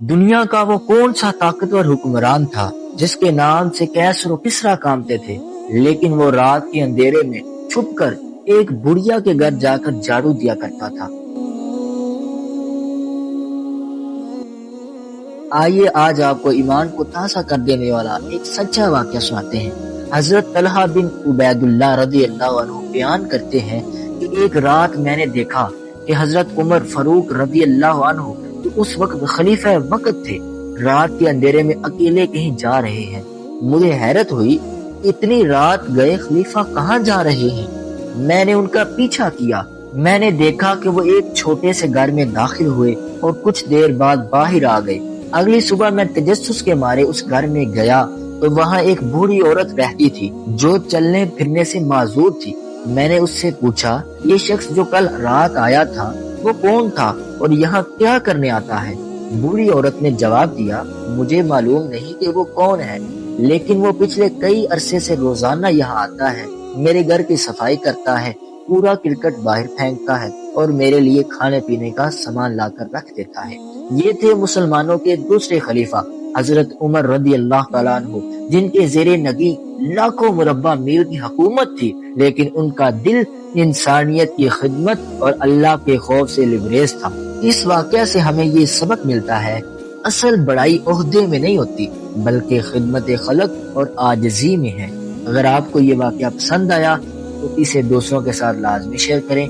دنیا کا وہ کون سا طاقتور حکمران تھا جس کے نام سے کیسر و کسرا کامتے تھے، لیکن وہ رات کے اندھیرے میں چھپ کر ایک بڑھیا کے گھر جا کر جھاڑو دیا کرتا تھا۔ آئیے آج آپ کو ایمان کو تازہ کر دینے والا ایک سچا واقعہ سناتے ہیں۔ حضرت طلحہ بن عبید اللہ رضی اللہ عنہ بیان کرتے ہیں کہ ایک رات میں نے دیکھا کہ حضرت عمر فاروق رضی اللہ عنہ جو اس وقت خلیفہ وقت تھے، رات کے اندھیرے میں اکیلے کہیں جا رہے ہیں۔ مجھے حیرت ہوئی، اتنی رات گئے خلیفہ کہاں جا رہے ہیں؟ میں نے ان کا پیچھا کیا۔ میں نے دیکھا کہ وہ ایک چھوٹے سے گھر میں داخل ہوئے اور کچھ دیر بعد باہر آ گئے۔ اگلی صبح میں تجسس کے مارے اس گھر میں گیا تو وہاں ایک بوڑھی عورت رہتی تھی جو چلنے پھرنے سے معذور تھی۔ میں نے اس سے پوچھا، یہ شخص جو کل رات آیا تھا وہ کون تھا اور یہاں کیا کرنے آتا ہے؟ بوڑھی عورت نے جواب دیا، مجھے معلوم نہیں کہ وہ کون ہے، لیکن وہ پچھلے کئی عرصے سے روزانہ یہاں آتا ہے، میرے گھر کی صفائی کرتا ہے، پورا کرکٹ باہر پھینکتا ہے اور میرے لیے کھانے پینے کا سامان لا کر رکھ دیتا ہے۔ یہ تھے مسلمانوں کے دوسرے خلیفہ حضرت عمر رضی اللہ تعالیٰ عنہ، جن کے زیر نگی لاکھوں مربع میل کی حکومت تھی، لیکن ان کا دل انسانیت کی خدمت اور اللہ کے خوف سے لبریز تھا۔ اس واقعہ سے ہمیں یہ سبق ملتا ہے، اصل بڑائی عہدے میں نہیں ہوتی بلکہ خدمت خلق اور عاجزی میں ہے۔ اگر آپ کو یہ واقعہ پسند آیا تو اسے دوسروں کے ساتھ لازمی شیئر کریں۔